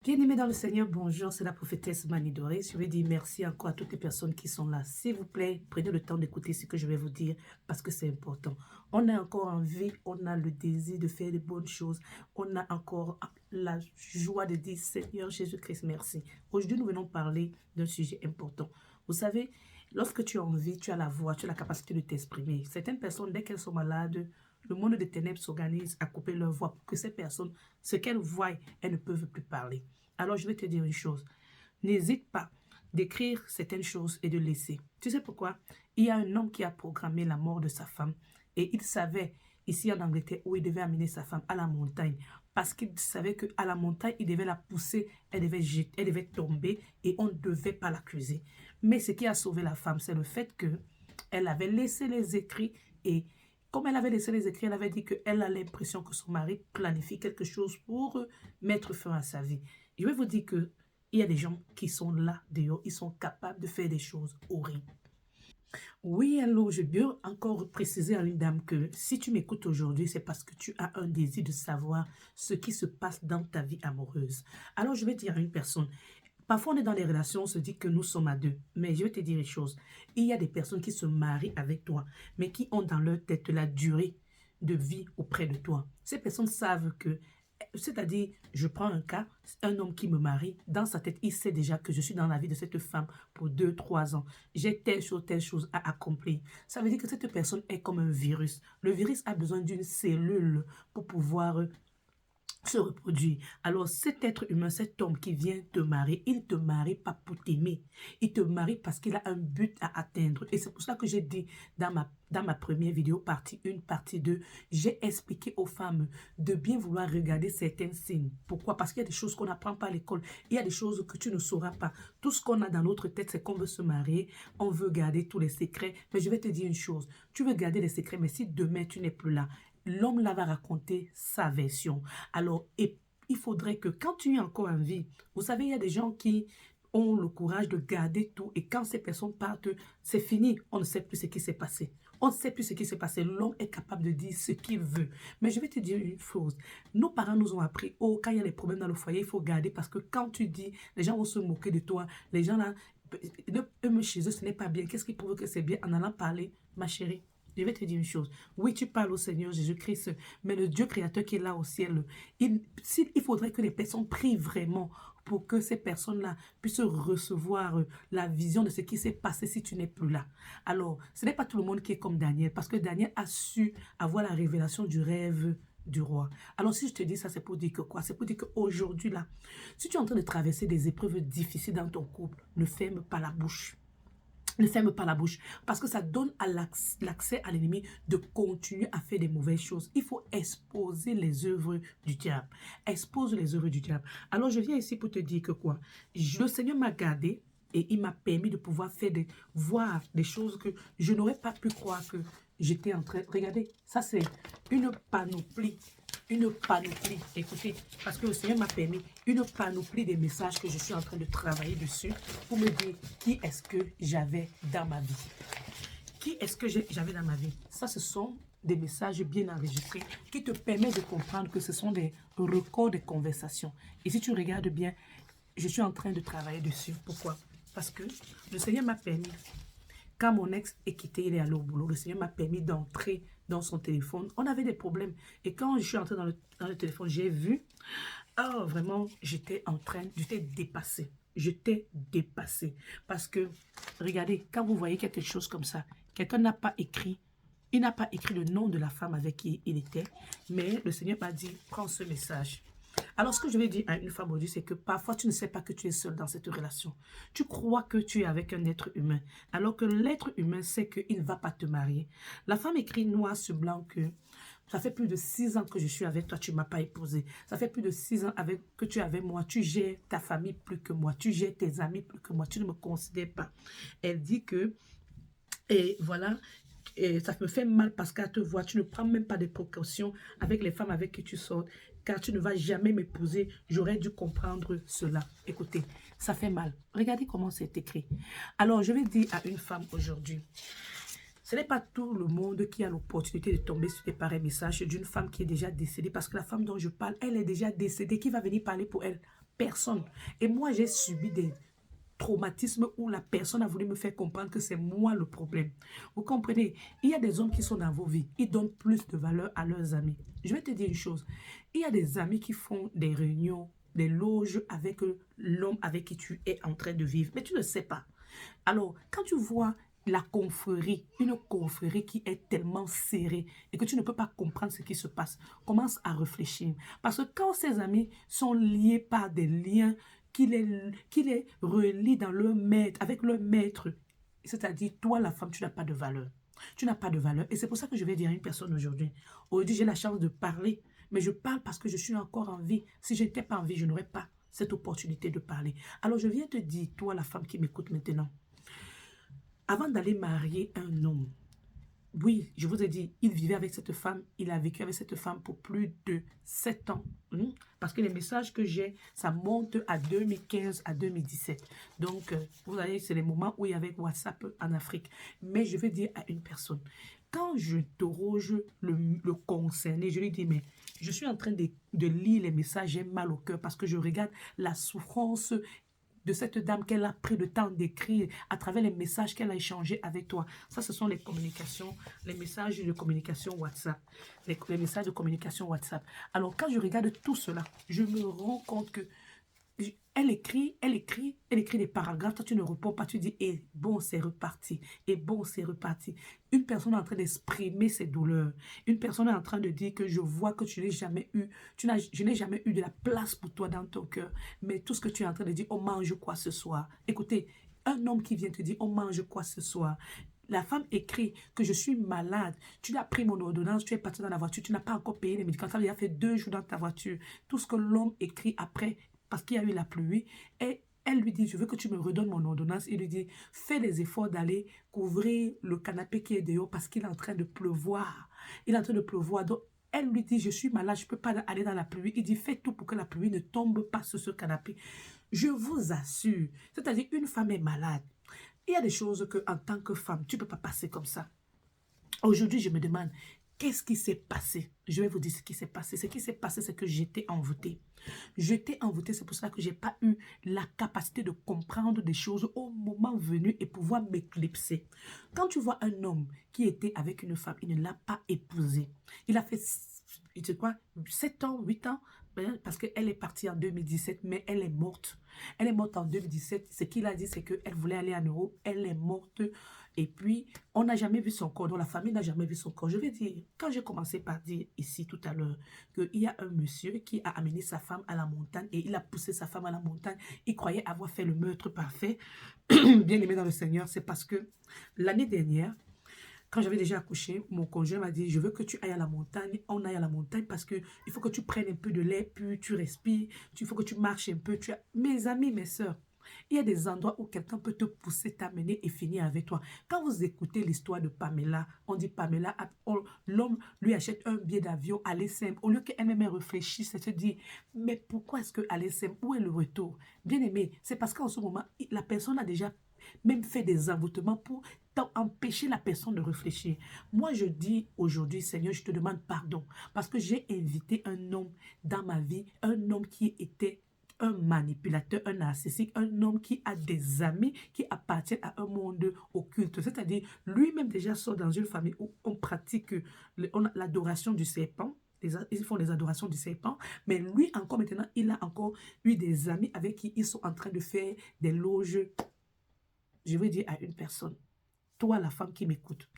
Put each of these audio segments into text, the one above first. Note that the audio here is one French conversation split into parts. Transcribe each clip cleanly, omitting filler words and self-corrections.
Bien-aimés dans le Seigneur, bonjour, c'est la prophétesse Mani Doré. Je vais dire merci encore à toutes les personnes qui sont là. S'il vous plaît, prenez le temps d'écouter ce que je vais vous dire parce que c'est important. On a encore envie, on a le désir de faire de bonnes choses. On a encore la joie de dire Seigneur Jésus-Christ, merci. Aujourd'hui, nous venons parler d'un sujet important. Vous savez, lorsque tu as envie, tu as la voix, tu as la capacité de t'exprimer. Certaines personnes, dès qu'elles sont malades, le monde des ténèbres s'organise à couper leur voix pour que ces personnes, ce qu'elles voient, elles ne peuvent plus parler. Alors, je vais te dire une chose. N'hésite pas d'écrire certaines choses et de laisser. Tu sais pourquoi? Il y a un homme qui a programmé la mort de sa femme et il savait, ici en Angleterre, où il devait amener sa femme à la montagne parce qu'il savait qu'à la montagne, il devait la pousser, elle devait tomber et on ne devait pas l'accuser. Mais ce qui a sauvé la femme, c'est le fait qu'elle avait laissé les écrits et comme elle avait laissé les écrits, elle avait dit qu'elle a l'impression que son mari planifie quelque chose pour mettre fin à sa vie. Je vais vous dire qu'il y a des gens qui sont là, dehors, ils sont capables de faire des choses horribles. Oui, alors je veux encore préciser à une dame que si tu m'écoutes aujourd'hui, c'est parce que tu as un désir de savoir ce qui se passe dans ta vie amoureuse. Alors je vais dire à une personne, parfois on est dans les relations, on se dit que nous sommes à deux, mais je vais te dire une chose, il y a des personnes qui se marient avec toi, mais qui ont dans leur tête la durée de vie auprès de toi. Ces personnes savent que c'est-à-dire, je prends un cas, un homme qui me marie, dans sa tête, il sait déjà que je suis dans la vie de cette femme pour 2, 3 ans. J'ai telle chose à accomplir. Ça veut dire que cette personne est comme un virus. Le virus a besoin d'une cellule pour pouvoir se reproduire. Alors cet être humain, cet homme qui vient te marier, il ne te marie pas pour t'aimer. Il te marie parce qu'il a un but à atteindre. Et c'est pour ça que j'ai dit dans ma première vidéo, partie 1, partie 2, j'ai expliqué aux femmes de bien vouloir regarder certains signes. Pourquoi? Parce qu'il y a des choses qu'on n'apprend pas à l'école. Il y a des choses que tu ne sauras pas. Tout ce qu'on a dans notre tête, c'est qu'on veut se marier, on veut garder tous les secrets. Mais je vais te dire une chose, tu veux garder les secrets, mais si demain tu n'es plus là, l'homme là va raconter sa version. Alors, il faudrait que quand tu es encore en vie, vous savez, il y a des gens qui ont le courage de garder tout et quand ces personnes partent, c'est fini, on ne sait plus ce qui s'est passé. On ne sait plus ce qui s'est passé. L'homme est capable de dire ce qu'il veut. Mais je vais te dire une chose. Nos parents nous ont appris, oh, quand il y a des problèmes dans le foyer, il faut garder parce que quand tu dis, les gens vont se moquer de toi. Les gens là, eux, chez eux, ce n'est pas bien. Qu'est-ce qui prouve que c'est bien en allant parler, ma chérie? Je vais te dire une chose. Oui, tu parles au Seigneur Jésus-Christ, mais le Dieu créateur qui est là au ciel, il faudrait que les personnes prient vraiment pour que ces personnes-là puissent recevoir la vision de ce qui s'est passé si tu n'es plus là. Alors, ce n'est pas tout le monde qui est comme Daniel, parce que Daniel a su avoir la révélation du rêve du roi. Alors, si je te dis ça, c'est pour dire que quoi? C'est pour dire qu'aujourd'hui, là, si tu es en train de traverser des épreuves difficiles dans ton couple, ne ferme pas la bouche. Ne ferme pas la bouche parce que ça donne à l'accès à l'ennemi de continuer à faire des mauvaises choses. Il faut exposer les œuvres du diable. Expose les œuvres du diable. Alors, je viens ici pour te dire que quoi? Le Seigneur m'a gardé et il m'a permis de pouvoir voir des choses que je n'aurais pas pu croire que j'étais en train. Regardez, ça c'est une panoplie. Une panoplie, écoutez, parce que le Seigneur m'a permis une panoplie des messages que je suis en train de travailler dessus pour me dire qui est-ce que j'avais dans ma vie. Qui est-ce que j'avais dans ma vie? Ça, ce sont des messages bien enregistrés qui te permettent de comprendre que ce sont des records de conversation. Et si tu regardes bien, je suis en train de travailler dessus. Pourquoi? Parce que le Seigneur m'a permis, quand mon ex est quitté, il est allé au boulot, le Seigneur m'a permis d'entrer dans son téléphone. On avait des problèmes. Et quand je suis entrée dans le téléphone, j'ai vu, oh, vraiment, j'étais dépassée. J'étais dépassée. Parce que, regardez, quand vous voyez quelque chose comme ça, quelqu'un n'a pas écrit, il n'a pas écrit le nom de la femme avec qui il était, mais le Seigneur m'a dit, prends ce message. Alors, ce que je vais dire à une femme aujourd'hui, c'est que parfois, tu ne sais pas que tu es seule dans cette relation. Tu crois que tu es avec un être humain, alors que l'être humain sait qu'il ne va pas te marier. La femme écrit noir sur blanc que ça fait plus de 6 ans que je suis avec toi, tu ne m'as pas épousé. Ça fait plus de 6 ans que tu es avec moi, tu gères ta famille plus que moi, tu gères tes amis plus que moi, tu ne me considères pas. Elle dit que, et voilà, et ça me fait mal parce qu'elle te voit, tu ne prends même pas de précautions avec les femmes avec qui tu sors, car tu ne vas jamais m'épouser. J'aurais dû comprendre cela. Écoutez, ça fait mal. Regardez comment c'est écrit. Alors, je vais dire à une femme aujourd'hui, ce n'est pas tout le monde qui a l'opportunité de tomber sur des pareils messages d'une femme qui est déjà décédée, parce que la femme dont je parle, elle est déjà décédée. Qui va venir parler pour elle? personne. Et moi, j'ai subi des traumatismes où la personne a voulu me faire comprendre que c'est moi le problème. Vous comprenez? Il y a des hommes qui sont dans vos vies. Ils donnent plus de valeur à leurs amis. Je vais te dire une chose. Il y a des amis qui font des réunions, des loges avec l'homme avec qui tu es en train de vivre. Mais tu ne sais pas. Alors, quand tu vois la confrérie, une confrérie qui est tellement serrée et que tu ne peux pas comprendre ce qui se passe, commence à réfléchir. Parce que quand ces amis sont liés par des liens qui les relient dans leur maître, avec leur maître, c'est-à-dire toi, la femme, tu n'as pas de valeur. Tu n'as pas de valeur. Et c'est pour ça que je vais dire à une personne aujourd'hui. Aujourd'hui, j'ai la chance de parler, mais je parle parce que je suis encore en vie. Si je n'étais pas en vie, je n'aurais pas cette opportunité de parler. Alors, je viens te dire, toi, la femme qui m'écoute maintenant, avant d'aller marier un homme, oui, je vous ai dit, il vivait avec cette femme, il a vécu avec cette femme pour plus de 7 ans. Parce que les messages que j'ai, ça monte à 2015 à 2017. Donc, vous voyez, c'est les moments où il y avait WhatsApp en Afrique. Mais je vais dire à une personne, quand je interroge le concerné, je lui dis, mais je suis en train de lire les messages, j'ai mal au cœur parce que je regarde la souffrance de cette dame qu'elle a pris le temps d'écrire à travers les messages qu'elle a échangés avec toi. Ça, ce sont les communications, les messages de communication WhatsApp. Les messages de communication WhatsApp. Alors, quand je regarde tout cela, je me rends compte que elle écrit des paragraphes, toi tu ne réponds pas, tu dis, et bon, c'est reparti, et bon, c'est reparti. Une personne est en train d'exprimer ses douleurs, une personne est en train de dire que je vois que tu n'as jamais eu, je n'ai jamais eu de la place pour toi dans ton cœur, mais tout ce que tu es en train de dire, on mange quoi ce soir? Écoutez, un homme qui vient te dire, on mange quoi ce soir? La femme écrit que je suis malade. Tu as pris mon ordonnance, tu es parti dans la voiture, tu n'as pas encore payé les médicaments, ça veut dire fait 2 jours dans ta voiture. Tout ce que l'homme écrit après, parce qu'il y a eu la pluie, et elle lui dit, je veux que tu me redonnes mon ordonnance. Il lui dit, fais les efforts d'aller couvrir le canapé qui est dehors parce qu'il est en train de pleuvoir. Il est en train de pleuvoir. Donc, elle lui dit, je suis malade, je ne peux pas aller dans la pluie. Il dit, fais tout pour que la pluie ne tombe pas sur ce canapé. Je vous assure, c'est-à-dire une femme est malade. Il y a des choses que en tant que femme, tu ne peux pas passer comme ça. Aujourd'hui, je me demande, qu'est-ce qui s'est passé? Je vais vous dire ce qui s'est passé. Ce qui s'est passé, c'est que j'étais envoûtée. J'étais envoûtée, c'est pour cela que je n'ai pas eu la capacité de comprendre des choses au moment venu et pouvoir m'éclipser. Quand tu vois un homme qui était avec une femme, il ne l'a pas épousée. Il a fait, tu sais quoi, 7 ans, 8 ans, parce qu'elle est partie en 2017, mais elle est morte. Elle est morte en 2017. Ce qu'il a dit, c'est qu'elle voulait aller en Europe. Elle est morte. Et puis, on n'a jamais vu son corps. Donc, la famille n'a jamais vu son corps. Je vais dire, quand j'ai commencé par dire ici tout à l'heure qu'il y a un monsieur qui a amené sa femme à la montagne et il a poussé sa femme à la montagne. Il croyait avoir fait le meurtre parfait. Bien aimé dans le Seigneur, c'est parce que l'année dernière, quand j'avais déjà accouché, mon conjoint m'a dit, je veux que tu ailles à la montagne, on aille à la montagne parce que il faut que tu prennes un peu de lait, puis tu respires, il faut que tu marches un peu. Mes amis, mes soeurs, il y a des endroits où quelqu'un peut te pousser, t'amener et finir avec toi. Quand vous écoutez l'histoire de Pamela, on dit Pamela, l'homme lui achète un billet d'avion, aller simple. Au lieu qu'elle-même réfléchisse, elle se dit, mais pourquoi est-ce que aller simple? Où est le retour? Bien aimé, c'est parce qu'en ce moment, la personne a déjà même fait des envoûtements pour empêcher la personne de réfléchir. Moi, je dis aujourd'hui, Seigneur, je te demande pardon parce que j'ai invité un homme dans ma vie, un homme qui était un manipulateur, un narcissique, un homme qui a des amis qui appartiennent à un monde occulte. C'est-à-dire, lui-même déjà sort dans une famille où on pratique l'adoration du serpent. Ils font les adorations du serpent, mais lui encore maintenant, il a encore eu des amis avec qui ils sont en train de faire des loges. Je veux dire à une personne, toi la femme qui m'écoute,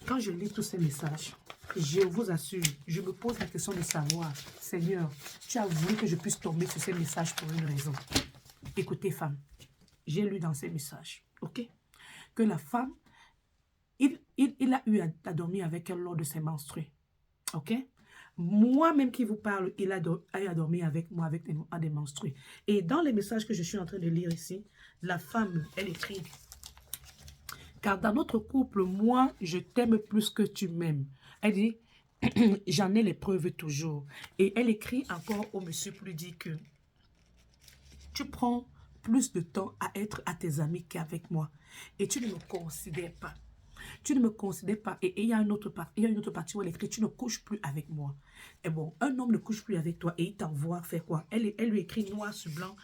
quand je lis tous ces messages, je vous assure, je me pose la question de savoir, Seigneur, tu as voulu que je puisse tomber sur ces messages pour une raison. Écoutez, femme, j'ai lu dans ces messages, ok, que la femme, il a eu à dormir avec elle lors de ses menstrues, ok. Moi-même qui vous parle, il a eu à dormir avec moi avec des menstrues. Et dans les messages que je suis en train de lire ici, la femme, elle écrit, car dans notre couple, moi, je t'aime plus que tu m'aimes. Elle dit, j'en ai les preuves toujours. Et elle écrit encore au monsieur pour lui dire que tu prends plus de temps à être à tes amis qu'avec moi. Et tu ne me considères pas. Tu ne me considères pas. Et il y a une autre partie où elle écrit, tu ne couches plus avec moi. Et bon, un homme ne couche plus avec toi et il t'envoie faire quoi? Elle lui écrit noir sur blanc.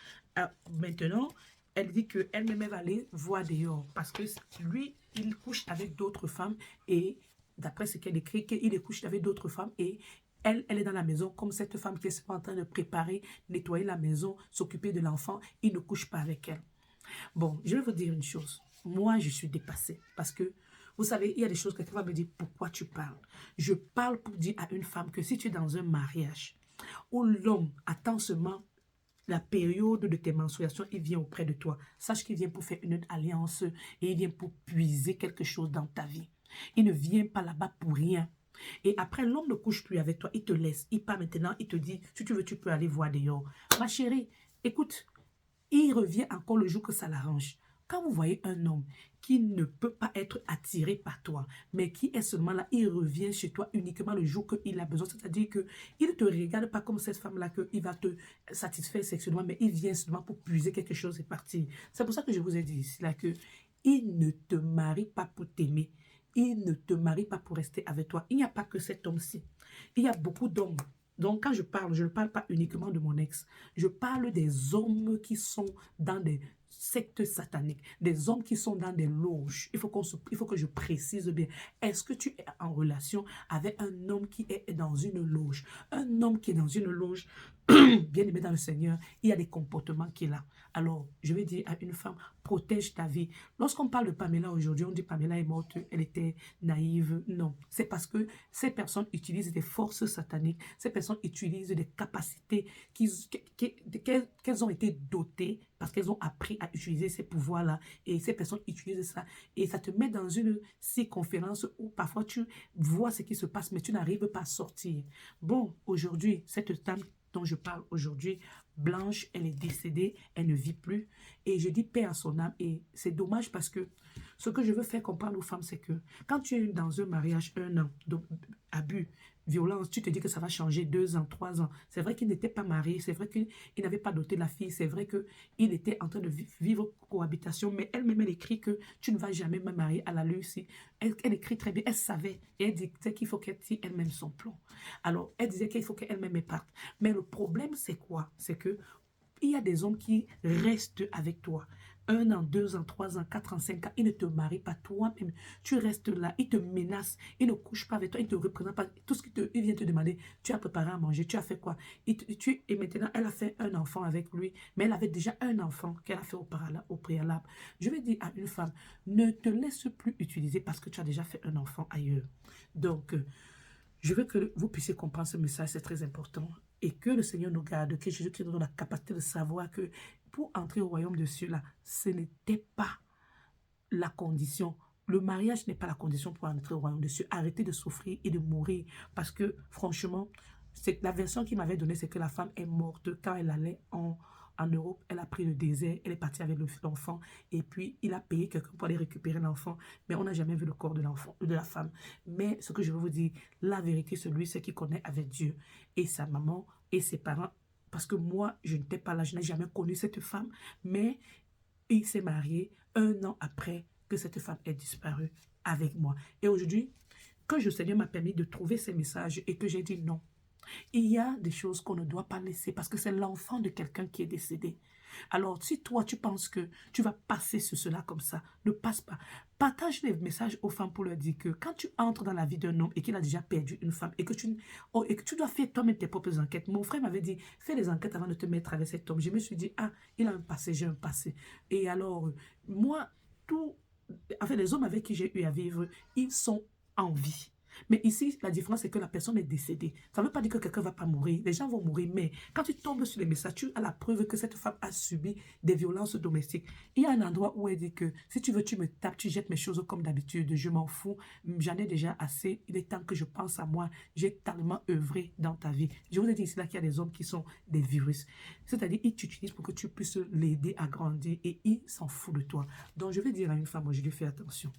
Maintenant, elle dit qu'elle-même va aller voir dehors parce que lui, il couche avec d'autres femmes et d'après ce qu'elle écrit, qu'il couche avec d'autres femmes et elle est dans la maison comme cette femme qui est en train de préparer, nettoyer la maison, s'occuper de l'enfant. Il ne couche pas avec elle. Bon, je vais vous dire une chose. Moi, je suis dépassée parce que, vous savez, il y a des choses que quelqu'un va me dire, pourquoi tu parles? Je parle pour dire à une femme que si tu es dans un mariage où l'homme attend seulement la période de tes menstruations, il vient auprès de toi. Sache qu'il vient pour faire une alliance et il vient pour puiser quelque chose dans ta vie. Il ne vient pas là-bas pour rien. Et après, l'homme ne couche plus avec toi, il te laisse. Il part maintenant, il te dit, si tu veux, tu peux aller voir dehors. Ma chérie, écoute, il revient encore le jour que ça l'arrange. Quand vous voyez un homme qui ne peut pas être attiré par toi, mais qui est seulement là, il revient chez toi uniquement le jour qu'il a besoin. C'est-à-dire qu'il ne te regarde pas comme cette femme-là, qu'il va te satisfaire sexuellement, mais il vient seulement pour puiser quelque chose et partir. C'est pour ça que je vous ai dit ici, là, que il ne te marie pas pour t'aimer. Il ne te marie pas pour rester avec toi. Il n'y a pas que cet homme-ci. Il y a beaucoup d'hommes. Donc, quand je parle, je ne parle pas uniquement de mon ex. Je parle des hommes qui sont dans des sectes sataniques, des hommes qui sont dans des loges. Il faut que je précise bien. Est-ce que tu es en relation avec un homme qui est dans une loge? Un homme qui est dans une loge, bien aimé dans le Seigneur, il y a des comportements qu'il a. Alors, je vais dire à une femme, protège ta vie. Lorsqu'on parle de Pamela aujourd'hui, on dit Pamela est morte, elle était naïve. Non, c'est parce que ces personnes utilisent des forces sataniques, ces personnes utilisent des capacités qu'elles ont été dotées parce qu'elles ont appris à utiliser ces pouvoirs-là. Et ces personnes utilisent ça. Et ça te met dans une circonférence où parfois tu vois ce qui se passe, mais tu n'arrives pas à sortir. Bon, aujourd'hui, cette dame dont je parle aujourd'hui, Blanche, elle est décédée, elle ne vit plus. Et je dis paix à son âme. Et c'est dommage parce que ce que je veux faire comprendre aux femmes, c'est que quand tu es dans un mariage, 1 an d'abus, violence, tu te dis que ça va changer 2 ans, 3 ans. C'est vrai qu'il n'était pas marié, c'est vrai qu'il n'avait pas doté la fille, c'est vrai qu'il était en train de vivre cohabitation, mais elle-même, elle écrit que tu ne vas jamais me marier à la Lucie. Elle écrit très bien, elle savait, et elle disait qu'il faut qu'elle tire elle-même son plan. Alors, elle disait qu'il faut qu'elle-même parte. Mais le problème, c'est quoi? C'est que il y a des hommes qui restent avec toi. 1 an, 2 ans, 3 ans, 4 ans, 5 ans, ils ne te marient pas toi-même. Tu restes là, ils te menacent, ils ne couchent pas avec toi, ils ne te représentent pas. Tout ce qu'ils viennent te demander, tu as préparé à manger, tu as fait quoi? Et maintenant, elle a fait un enfant avec lui, mais elle avait déjà un enfant qu'elle a fait au préalable. Je vais dire à une femme, ne te laisse plus utiliser parce que tu as déjà fait un enfant ailleurs. Donc, je veux que vous puissiez comprendre ce message, c'est très important. Et que le Seigneur nous garde, que Jésus-Christ nous donne la capacité de savoir que pour entrer au royaume de cieux, là, ce n'était pas la condition. Le mariage n'est pas la condition pour entrer au royaume de cieux. Arrêtez de souffrir et de mourir. Parce que, franchement, la version qu'il m'avait donnée, c'est que la femme est morte quand elle allait en Europe. Elle a pris le désert, elle est partie avec l'enfant. Et puis, il a payé quelqu'un pour aller récupérer l'enfant. Mais on n'a jamais vu le corps de l'enfant, de la femme. Mais ce que je veux vous dire, la vérité, celui, c'est qui connaît avec Dieu et sa maman et ses parents. Parce que moi, je n'étais pas là, je n'ai jamais connu cette femme. Mais il s'est marié 1 an après que cette femme ait disparu avec moi. Et aujourd'hui, quand le Seigneur m'a permis de trouver ces messages et que j'ai dit non, il y a des choses qu'on ne doit pas laisser parce que c'est l'enfant de quelqu'un qui est décédé. Alors, si toi, tu penses que tu vas passer sur cela comme ça, ne passe pas. Partage les messages aux femmes pour leur dire que quand tu entres dans la vie d'un homme et qu'il a déjà perdu une femme et que tu dois faire toi-même tes propres enquêtes. Mon frère m'avait dit, fais les enquêtes avant de te mettre avec cet homme. Je me suis dit, ah, il a un passé, j'ai un passé. Et alors, moi, les hommes avec qui j'ai eu à vivre, ils sont en vie. Mais ici, la différence, c'est que la personne est décédée. Ça ne veut pas dire que quelqu'un ne va pas mourir. Les gens vont mourir, mais quand tu tombes sur les messages, tu as la preuve que cette femme a subi des violences domestiques. Il y a un endroit où elle dit que si tu veux, tu me tapes, tu jettes mes choses comme d'habitude. Je m'en fous. J'en ai déjà assez. Il est temps que je pense à moi. J'ai tellement œuvré dans ta vie. Je vous ai dit ici là qu'il y a des hommes qui sont des virus. C'est-à-dire, ils t'utilisent pour que tu puisses l'aider à grandir et ils s'en foutent de toi. Donc, je vais dire à une femme aujourd'hui, fais attention.